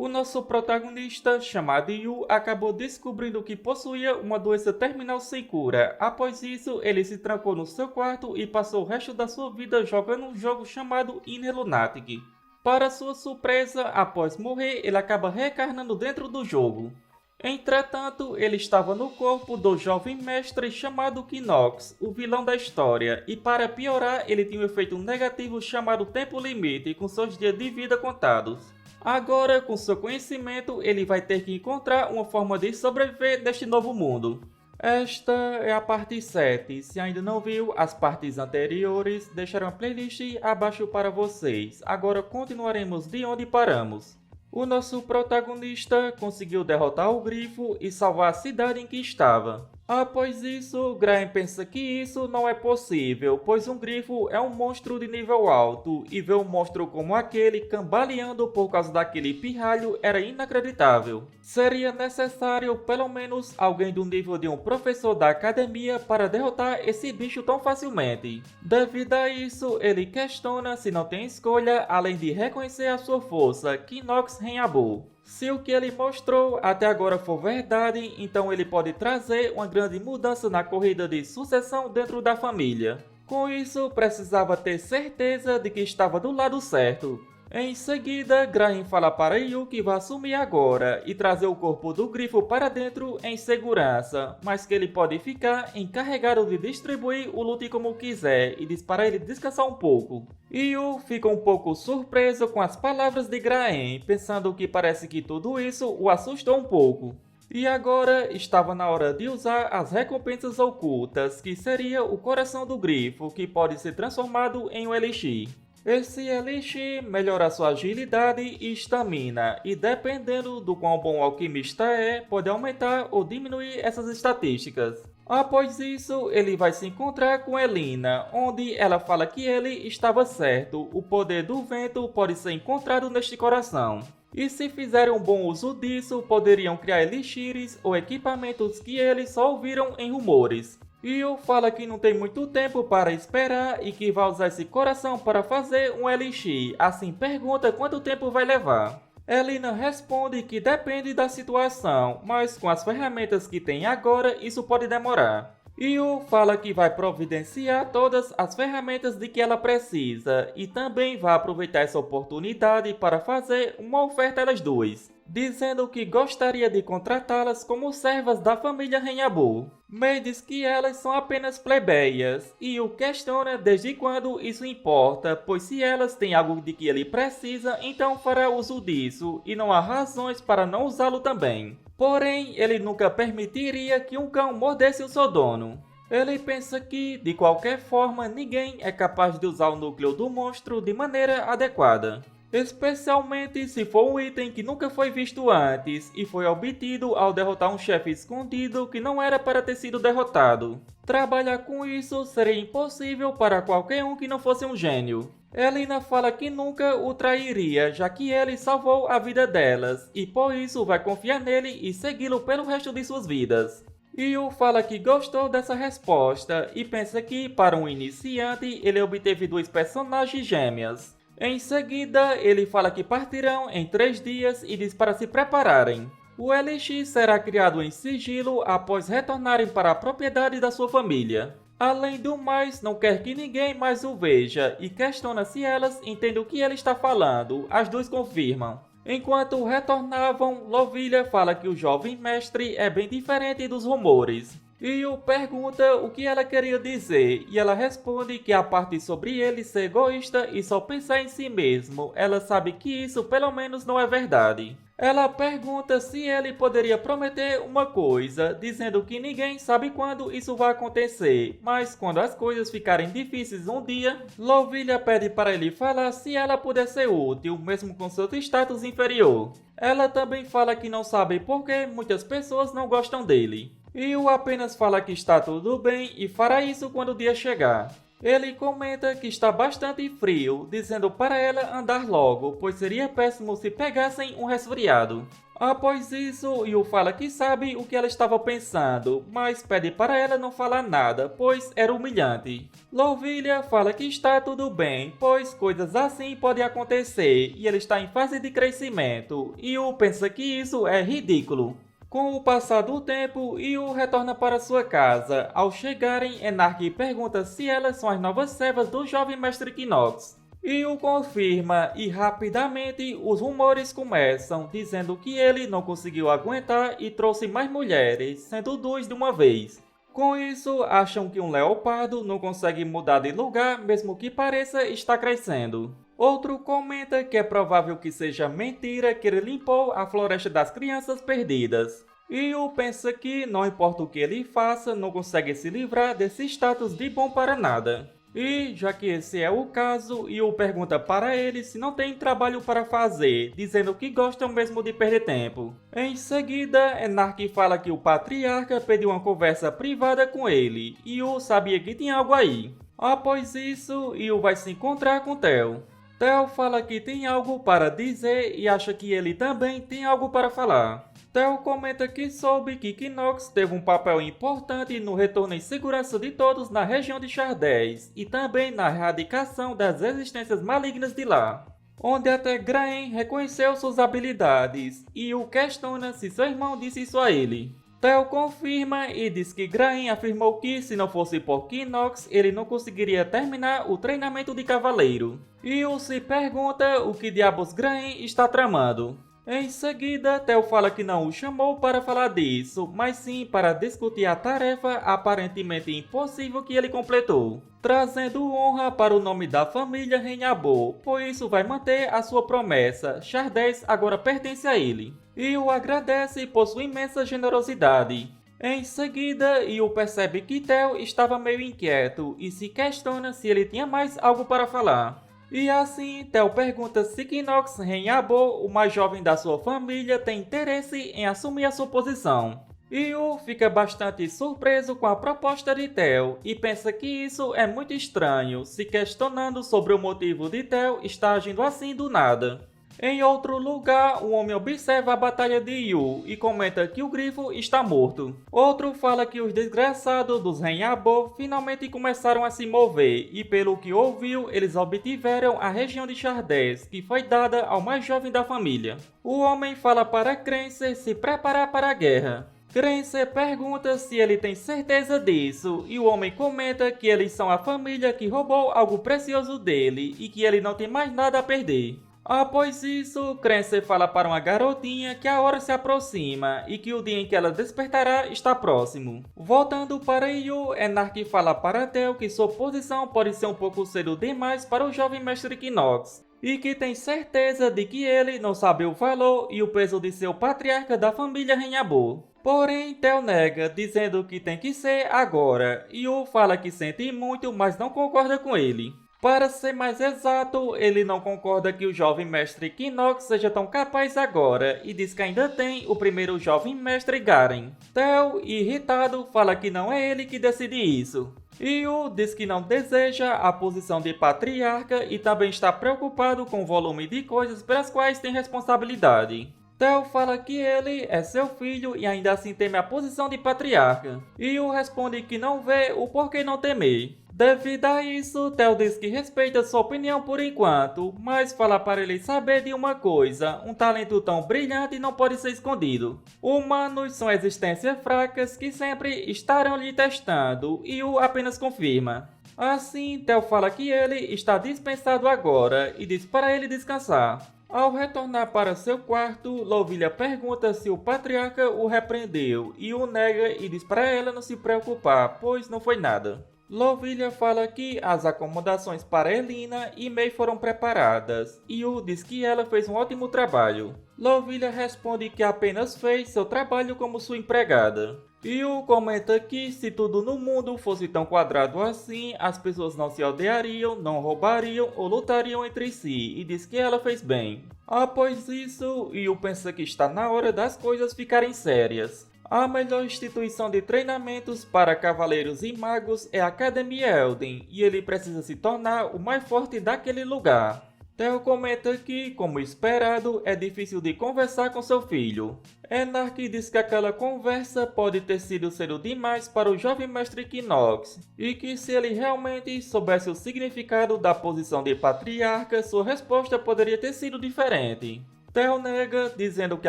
O nosso protagonista, chamado Yu, acabou descobrindo que possuía uma doença terminal sem cura. Após isso, ele se trancou no seu quarto e passou o resto da sua vida jogando um jogo chamado Inner Lunatic. Para sua surpresa, após morrer, ele acaba reencarnando dentro do jogo. Entretanto, ele estava no corpo do jovem mestre chamado Kinox, o vilão da história, e para piorar, ele tinha um efeito negativo chamado Tempo Limite, com seus dias de vida contados. Agora, com seu conhecimento, ele vai ter que encontrar uma forma de sobreviver neste novo mundo. Esta é a parte 7. Se ainda não viu as partes anteriores, deixarei uma playlist abaixo para vocês. Agora continuaremos de onde paramos. O nosso protagonista conseguiu derrotar o Grifo e salvar a cidade em que estava. Após isso, Graham pensa que isso não é possível, pois um Grifo é um monstro de nível alto, e ver um monstro como aquele cambaleando por causa daquele pirralho era inacreditável. Seria necessário pelo menos alguém do nível de um professor da academia para derrotar esse bicho tão facilmente. Devido a isso, ele questiona se não tem escolha além de reconhecer a sua força, Kinox Renyabu. Se o que ele mostrou até agora for verdade, então ele pode trazer uma grande mudança na corrida de sucessão dentro da família. Com isso, precisava ter certeza de que estava do lado certo. Em seguida, Graham fala para Yu que vai assumir agora e trazer o corpo do Grifo para dentro em segurança, mas que ele pode ficar encarregado de distribuir o loot como quiser e diz para ele descansar um pouco. Yu fica um pouco surpreso com as palavras de Graham, pensando que parece que tudo isso o assustou um pouco. E agora estava na hora de usar as recompensas ocultas, que seria o coração do Grifo, que pode ser transformado em um Elixir. Esse Elixir melhora sua agilidade e estamina, e dependendo do quão bom o alquimista é, pode aumentar ou diminuir essas estatísticas. Após isso, ele vai se encontrar com Elina, onde ela fala que ele estava certo, o poder do vento pode ser encontrado neste coração. E se fizerem um bom uso disso, poderiam criar elixires ou equipamentos que eles só ouviram em rumores. Yu fala que não tem muito tempo para esperar e que vai usar esse coração para fazer um elixir, assim pergunta quanto tempo vai levar. Elina responde que depende da situação, mas com as ferramentas que tem agora isso pode demorar. Yu fala que vai providenciar todas as ferramentas de que ela precisa e também vai aproveitar essa oportunidade para fazer uma oferta a elas duas, dizendo que gostaria de contratá-las como servas da família Renyabu. Mei diz que elas são apenas plebeias, e o questiona desde quando isso importa, pois se elas têm algo de que ele precisa, então fará uso disso, e não há razões para não usá-lo também. Porém, ele nunca permitiria que um cão mordesse o seu dono. Ele pensa que, de qualquer forma, ninguém é capaz de usar o núcleo do monstro de maneira adequada. Especialmente se for um item que nunca foi visto antes e foi obtido ao derrotar um chefe escondido que não era para ter sido derrotado. Trabalhar com isso seria impossível para qualquer um que não fosse um gênio. Elina fala que nunca o trairia, já que ele salvou a vida delas, e por isso vai confiar nele e segui-lo pelo resto de suas vidas. Yu fala que gostou dessa resposta e pensa que, para um iniciante, ele obteve duas personagens gêmeas. Em seguida, ele fala que partirão em 3 dias e diz para se prepararem. O Elixir será criado em sigilo após retornarem para a propriedade da sua família. Além do mais, não quer que ninguém mais o veja e questiona se elas entendem o que ele está falando. As duas confirmam. Enquanto retornavam, Lovilha fala que o jovem mestre é bem diferente dos rumores. Yu pergunta o que ela queria dizer e ela responde que a parte sobre ele ser egoísta e só pensar em si mesmo, ela sabe que isso pelo menos não é verdade. Ela pergunta se ele poderia prometer uma coisa, dizendo que ninguém sabe quando isso vai acontecer, mas quando as coisas ficarem difíceis um dia, Lovilha pede para ele falar se ela puder ser útil, mesmo com seu status inferior. Ela também fala que não sabe por que muitas pessoas não gostam dele. Yu apenas fala que está tudo bem e fará isso quando o dia chegar. Ele comenta que está bastante frio, dizendo para ela andar logo, pois seria péssimo se pegassem um resfriado. Após isso, Yu fala que sabe o que ela estava pensando, mas pede para ela não falar nada, pois era humilhante. Louvilha fala que está tudo bem, pois coisas assim podem acontecer e ele está em fase de crescimento, e Yu pensa que isso é ridículo. Com o passar do tempo, Yu retorna para sua casa. Ao chegarem, Enark pergunta se elas são as novas servas do jovem mestre Equinox. Yu confirma e rapidamente os rumores começam, dizendo que ele não conseguiu aguentar e trouxe mais mulheres, sendo 2 de uma vez. Com isso, acham que um leopardo não consegue mudar de lugar, mesmo que pareça estar crescendo. Outro comenta que é provável que seja mentira que ele limpou a floresta das crianças perdidas. Yu pensa que, não importa o que ele faça, não consegue se livrar desse status de bom para nada. E, já que esse é o caso, Yu pergunta para ele se não tem trabalho para fazer, dizendo que gostam mesmo de perder tempo. Em seguida, Enark fala que o patriarca pediu uma conversa privada com ele, e Yu sabia que tinha algo aí. Após isso, Yu vai se encontrar com Theo. Theo fala que tem algo para dizer e acha que ele também tem algo para falar. Theo comenta que soube que Equinox teve um papel importante no retorno em segurança de todos na região de Shardés e também na erradicação das existências malignas de lá, onde até Graen reconheceu suas habilidades e o questiona se seu irmão disse isso a ele. Theo confirma e diz que Graen afirmou que, se não fosse por Equinox, ele não conseguiria terminar o treinamento de cavaleiro. Yu se pergunta o que diabos Graen está tramando. Em seguida, Theo fala que não o chamou para falar disso, mas sim para discutir a tarefa aparentemente impossível que ele completou, trazendo honra para o nome da família Renhabo, pois isso vai manter a sua promessa. Shardés agora pertence a ele. E o agradece por sua imensa generosidade. Em seguida, Yu percebe que Theo estava meio inquieto e se questiona se ele tinha mais algo para falar. E assim, Theo pergunta se Equinox Renhabo, o mais jovem da sua família, tem interesse em assumir a sua posição. Yu fica bastante surpreso com a proposta de Theo e pensa que isso é muito estranho, se questionando sobre o motivo de Theo estar agindo assim do nada. Em outro lugar, um homem observa a batalha de Yu e comenta que o grifo está morto. Outro fala que os desgraçados dos Renhabo finalmente começaram a se mover e, pelo que ouviu, eles obtiveram a região de Shardés, que foi dada ao mais jovem da família. O homem fala para Crancer se preparar para a guerra. Crancer pergunta se ele tem certeza disso e o homem comenta que eles são a família que roubou algo precioso dele e que ele não tem mais nada a perder. Após isso, Crancer fala para uma garotinha que a hora se aproxima e que o dia em que ela despertará está próximo. Voltando para Yu, Enark fala para Theo que sua posição pode ser um pouco cedo demais para o jovem mestre Equinox e que tem certeza de que ele não sabe o valor e o peso de ser o patriarca da família Renhabo. Porém, Theo nega, dizendo que tem que ser agora. Yu fala que sente muito, mas não concorda com ele. Para ser mais exato, ele não concorda que o jovem mestre Equinox seja tão capaz agora e diz que ainda tem o primeiro jovem mestre Garen. Theo, irritado, fala que não é ele que decide isso. Yu diz que não deseja a posição de patriarca e também está preocupado com o volume de coisas pelas quais tem responsabilidade. Theo fala que ele é seu filho e ainda assim teme a posição de patriarca. Yu responde que não vê o porquê não temer. Devido a isso, Theo diz que respeita sua opinião por enquanto, mas fala para ele saber de uma coisa: um talento tão brilhante não pode ser escondido. Humanos são existências fracas que sempre estarão lhe testando, e o apenas confirma. Assim, Theo fala que ele está dispensado agora e diz para ele descansar. Ao retornar para seu quarto, Louvilha pergunta se o patriarca o repreendeu e o nega e diz para ela não se preocupar, pois não foi nada. Louvilha fala que as acomodações para Elina e Mei foram preparadas, e Yu diz que ela fez um ótimo trabalho. Louvilha responde que apenas fez seu trabalho como sua empregada. Yu comenta que se tudo no mundo fosse tão quadrado assim, as pessoas não se odiariam, não roubariam ou lutariam entre si, e diz que ela fez bem. Após isso, Yu pensa que está na hora das coisas ficarem sérias. A melhor instituição de treinamentos para cavaleiros e magos é a Academia Elden, e ele precisa se tornar o mais forte daquele lugar. Theo comenta que, como esperado, é difícil de conversar com seu filho. Enark diz que aquela conversa pode ter sido cedo demais para o jovem mestre Knox, e que se ele realmente soubesse o significado da posição de patriarca, sua resposta poderia ter sido diferente. Theo nega, dizendo que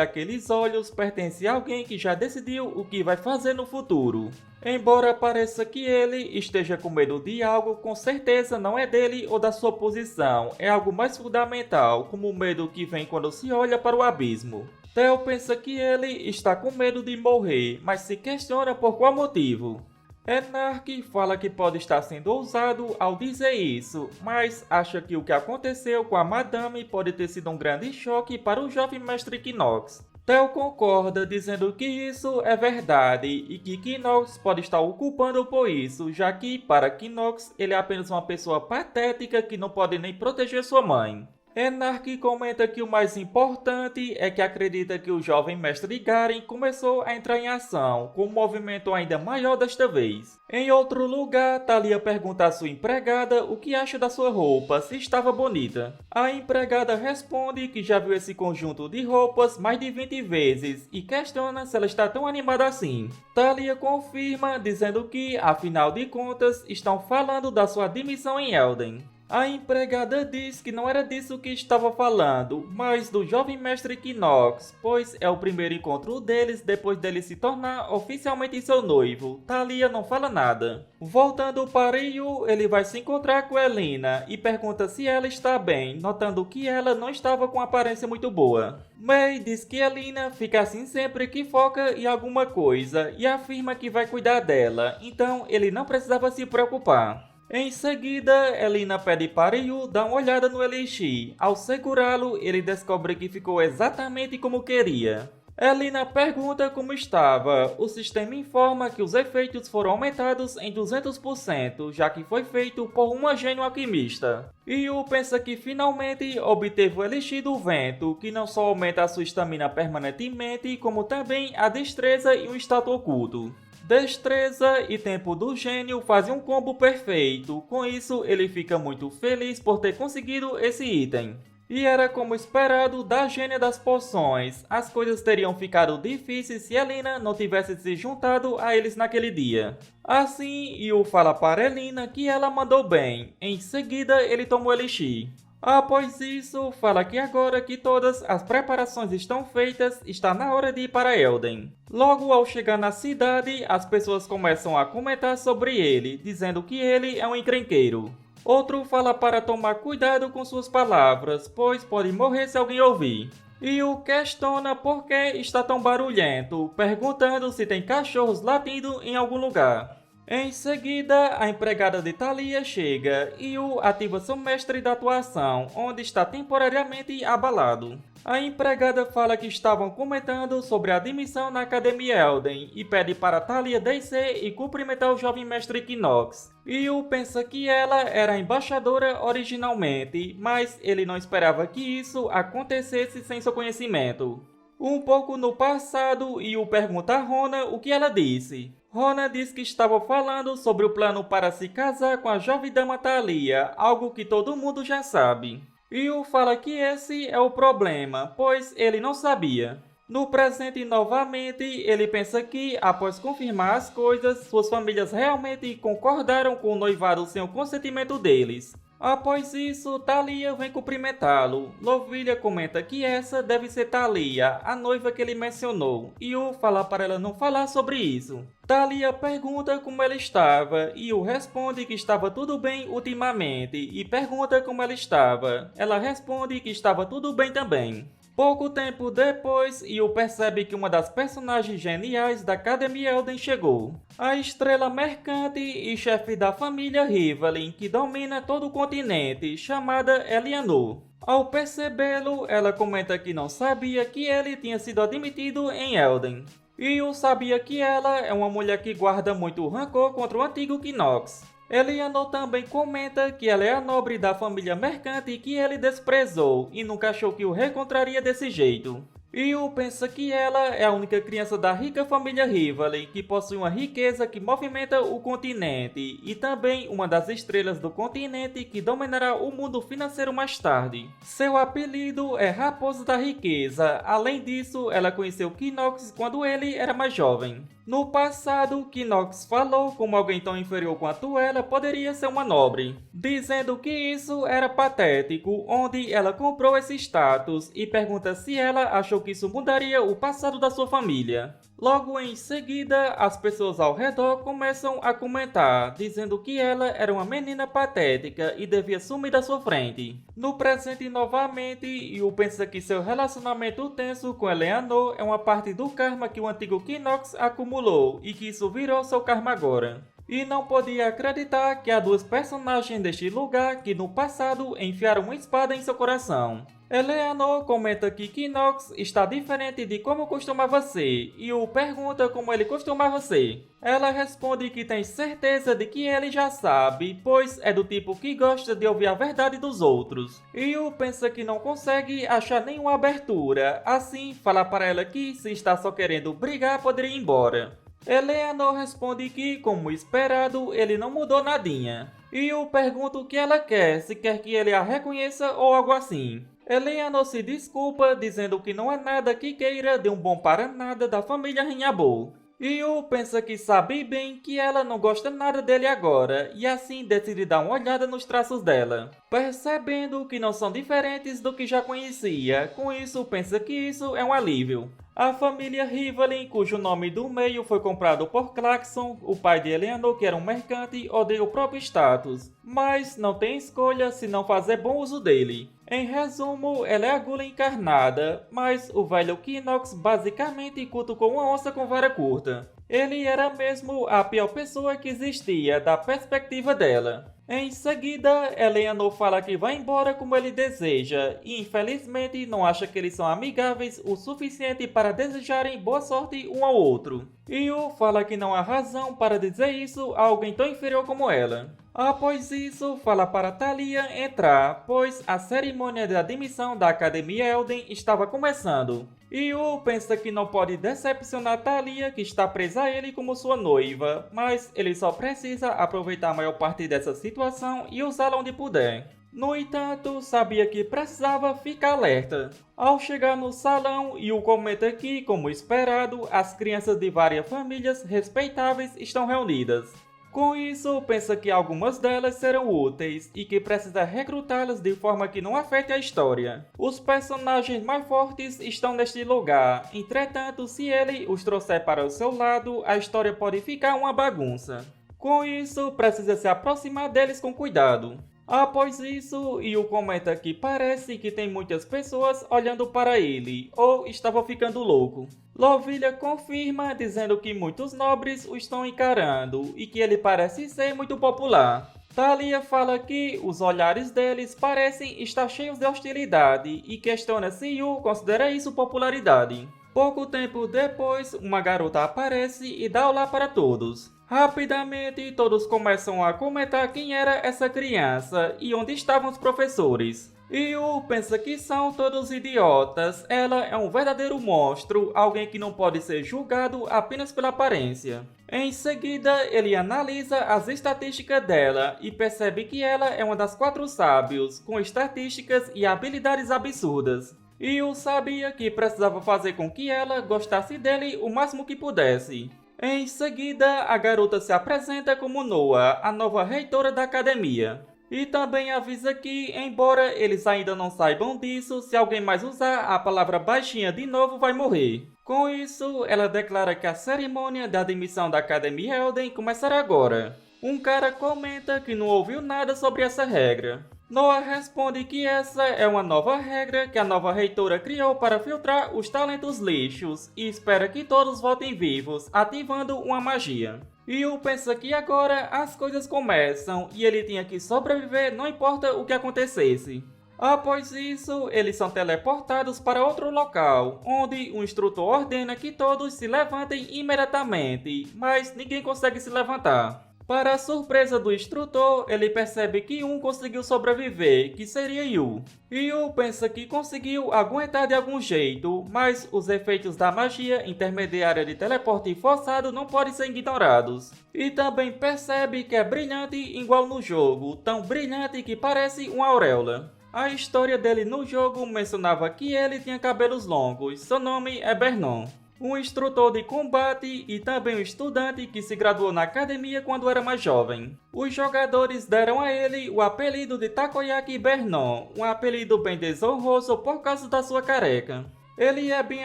aqueles olhos pertencem a alguém que já decidiu o que vai fazer no futuro. Embora pareça que ele esteja com medo de algo, com certeza não é dele ou da sua posição, é algo mais fundamental, como o medo que vem quando se olha para o abismo. Theo pensa que ele está com medo de morrer, mas se questiona por qual motivo. Enark fala que pode estar sendo ousado ao dizer isso, mas acha que o que aconteceu com a Madame pode ter sido um grande choque para o jovem mestre Knox. Theo concorda, dizendo que isso é verdade e que Knox pode estar o culpando por isso, já que, para Knox, ele é apenas uma pessoa patética que não pode nem proteger sua mãe. Enark comenta que o mais importante é que acredita que o jovem mestre Garen começou a entrar em ação, com um movimento ainda maior desta vez. Em outro lugar, Thalia pergunta à sua empregada o que acha da sua roupa, se estava bonita. A empregada responde que já viu esse conjunto de roupas mais de 20 vezes e questiona se ela está tão animada assim. Thalia confirma, dizendo que, afinal de contas, estão falando da sua admissão em Elden. A empregada diz que não era disso que estava falando, mas do jovem mestre Knox, pois é o primeiro encontro deles depois dele se tornar oficialmente seu noivo. Thalia não fala nada. Voltando para Yu, ele vai se encontrar com Elina e pergunta se ela está bem, notando que ela não estava com aparência muito boa. Mei diz que Elina fica assim sempre que foca em alguma coisa e afirma que vai cuidar dela, então ele não precisava se preocupar. Em seguida, Elina pede para Yu dar uma olhada no Elixir. Ao segurá-lo, ele descobre que ficou exatamente como queria. Elina pergunta como estava. O sistema informa que os efeitos foram aumentados em 200%, já que foi feito por um gênio alquimista. Yu pensa que finalmente obteve o Elixir do Vento, que não só aumenta a sua estamina permanentemente, como também a destreza e um status oculto. Destreza e tempo do gênio fazem um combo perfeito, com isso ele fica muito feliz por ter conseguido esse item. E era como esperado da gênia das poções, as coisas teriam ficado difíceis se Elina não tivesse se juntado a eles naquele dia. Assim, Yu fala para Elina que ela mandou bem, em seguida ele toma o Elixir. Após isso, fala que agora que todas as preparações estão feitas, está na hora de ir para Elden. Logo ao chegar na cidade, as pessoas começam a comentar sobre ele, dizendo que ele é um encrenqueiro. Outro fala para tomar cuidado com suas palavras, pois pode morrer se alguém ouvir. E o questiona por que está tão barulhento, perguntando se tem cachorros latindo em algum lugar. Em seguida, a empregada de Thalia chega e Yu ativa seu mestre da atuação, onde está temporariamente abalado. A empregada fala que estavam comentando sobre a admissão na Academia Elden e pede para Thalia descer e cumprimentar o jovem mestre Knox. Yu pensa que ela era a embaixadora originalmente, mas ele não esperava que isso acontecesse sem seu conhecimento. Um pouco no passado, Yu pergunta a Rona o que ela disse. Rona diz que estava falando sobre o plano para se casar com a jovem dama Thalia, algo que todo mundo já sabe. Yu fala que esse é o problema, pois ele não sabia. No presente, novamente, ele pensa que, após confirmar as coisas, suas famílias realmente concordaram com o noivado sem o consentimento deles. Após isso, Thalia vem cumprimentá-lo. Lovilha comenta que essa deve ser Thalia, a noiva que ele mencionou, e Yu fala para ela não falar sobre isso. Thalia pergunta como ela estava, e Yu responde que estava tudo bem ultimamente, e pergunta como ela estava. Ela responde que estava tudo bem também. Pouco tempo depois, Yu percebe que uma das personagens geniais da Academia Elden chegou. A estrela mercante e chefe da família Rivalin, que domina todo o continente, chamada Elianor. Ao percebê-lo, ela comenta que não sabia que ele tinha sido admitido em Elden. Yu sabia que ela é uma mulher que guarda muito rancor contra o antigo Knox. Elianor também comenta que ela é a nobre da família mercante que ele desprezou e nunca achou que o reencontraria desse jeito. Yu pensa que ela é a única criança da rica família Rivali que possui uma riqueza que movimenta o continente e também uma das estrelas do continente que dominará o mundo financeiro mais tarde. Seu apelido é Raposa da Riqueza. Além disso, ela conheceu Kinox quando ele era mais jovem. No passado, Kinox falou como alguém tão inferior quanto ela poderia ser uma nobre, dizendo que isso era patético, onde ela comprou esse status e pergunta se ela achou que isso mudaria o passado da sua família. Logo em seguida, as pessoas ao redor começam a comentar, dizendo que ela era uma menina patética e devia sumir da sua frente. No presente novamente, Yu pensa que seu relacionamento tenso com Eleanor é uma parte do karma que o antigo Kinox acumulou e que isso virou seu karma agora. E não podia acreditar que há duas personagens deste lugar que no passado enfiaram uma espada em seu coração. Eleanor comenta que Kinox está diferente de como costumava ser e o pergunta como ele costumava ser. Ela responde que tem certeza de que ele já sabe, pois é do tipo que gosta de ouvir a verdade dos outros. Yu pensa que não consegue achar nenhuma abertura, assim fala para ela que se está só querendo brigar poderia ir embora. Eleanor responde que, como esperado, ele não mudou nadinha. Yu pergunta o que ela quer, se quer que ele a reconheça ou algo assim. Eleanor se desculpa, dizendo que não há nada que queira de um bom para nada da família Rinhabu. Yu pensa que sabe bem que ela não gosta nada dele agora, e assim decide dar uma olhada nos traços dela. Percebendo que não são diferentes do que já conhecia, com isso pensa que isso é um alívio. A família Rivali, cujo nome do meio foi comprado por Clarkson, o pai de Eleanor, que era um mercante, odeia o próprio status, mas não tem escolha se não fazer bom uso dele. Em resumo, ela é a Gula encarnada, mas o velho Kinox basicamente cutucou uma onça com vara curta. Ele era mesmo a pior pessoa que existia, da perspectiva dela. Em seguida, Eleanor fala que vai embora como ele deseja e infelizmente não acha que eles são amigáveis o suficiente para desejarem boa sorte um ao outro. Yu fala que não há razão para dizer isso a alguém tão inferior como ela. Após isso, fala para Thalia entrar, pois a cerimônia de admissão da Academia Elden estava começando. Yu pensa que não pode decepcionar Thalia, que está presa a ele como sua noiva, mas ele só precisa aproveitar a maior parte dessa situação e usá-la onde puder. No entanto, sabia que precisava ficar alerta. Ao chegar no salão, Yu comenta que, como esperado, as crianças de várias famílias respeitáveis estão reunidas. Com isso, pensa que algumas delas serão úteis e que precisa recrutá-las de forma que não afete a história. Os personagens mais fortes estão neste lugar, entretanto, se ele os trouxer para o seu lado, a história pode ficar uma bagunça. Com isso, precisa se aproximar deles com cuidado. Após isso, Yu comenta que parece que tem muitas pessoas olhando para ele, ou estava ficando louco. Lovilha confirma, dizendo que muitos nobres o estão encarando e que ele parece ser muito popular. Thalia fala que os olhares deles parecem estar cheios de hostilidade e questiona se Yu considera isso popularidade. Pouco tempo depois, uma garota aparece e dá olá para todos. Rapidamente, todos começam a comentar quem era essa criança e onde estavam os professores. Yu pensa que são todos idiotas, ela é um verdadeiro monstro, alguém que não pode ser julgado apenas pela aparência. Em seguida, ele analisa as estatísticas dela e percebe que ela é uma das 4 sábios, com estatísticas e habilidades absurdas. Yu sabia que precisava fazer com que ela gostasse dele o máximo que pudesse. Em seguida, a garota se apresenta como Noa, a nova reitora da academia. E também avisa que, embora eles ainda não saibam disso, se alguém mais usar a palavra baixinha de novo vai morrer. Com isso, ela declara que a cerimônia de admissão da Academia Elden começará agora. Um cara comenta que não ouviu nada sobre essa regra. Noa responde que essa é uma nova regra que a nova reitora criou para filtrar os talentos lixos e espera que todos voltem vivos, ativando uma magia. Yu pensa que agora as coisas começam e ele tinha que sobreviver não importa o que acontecesse. Após isso, eles são teleportados para outro local, onde o instrutor ordena que todos se levantem imediatamente, mas ninguém consegue se levantar. Para a surpresa do instrutor, ele percebe que um conseguiu sobreviver, que seria Yu. Yu pensa que conseguiu aguentar de algum jeito, mas os efeitos da magia intermediária de teleporte forçado não podem ser ignorados. E também percebe que é brilhante igual no jogo, tão brilhante que parece uma auréola. A história dele no jogo mencionava que ele tinha cabelos longos, seu nome é Bernon. Um instrutor de combate e também um estudante que se graduou na academia quando era mais jovem. Os jogadores deram a ele o apelido de Takoyaki Bernon, um apelido bem desonroso por causa da sua careca. Ele é bem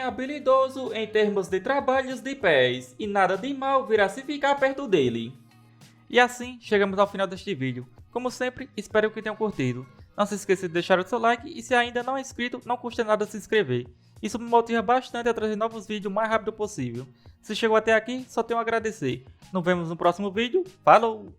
habilidoso em termos de trabalhos de pés, e nada de mal virá se ficar perto dele. E assim, chegamos ao final deste vídeo. Como sempre, espero que tenham curtido. Não se esqueça de deixar o seu like e se ainda não é inscrito, não custa nada se inscrever. Isso me motiva bastante a trazer novos vídeos o mais rápido possível. Se chegou até aqui, só tenho a agradecer. Nos vemos no próximo vídeo. Falou!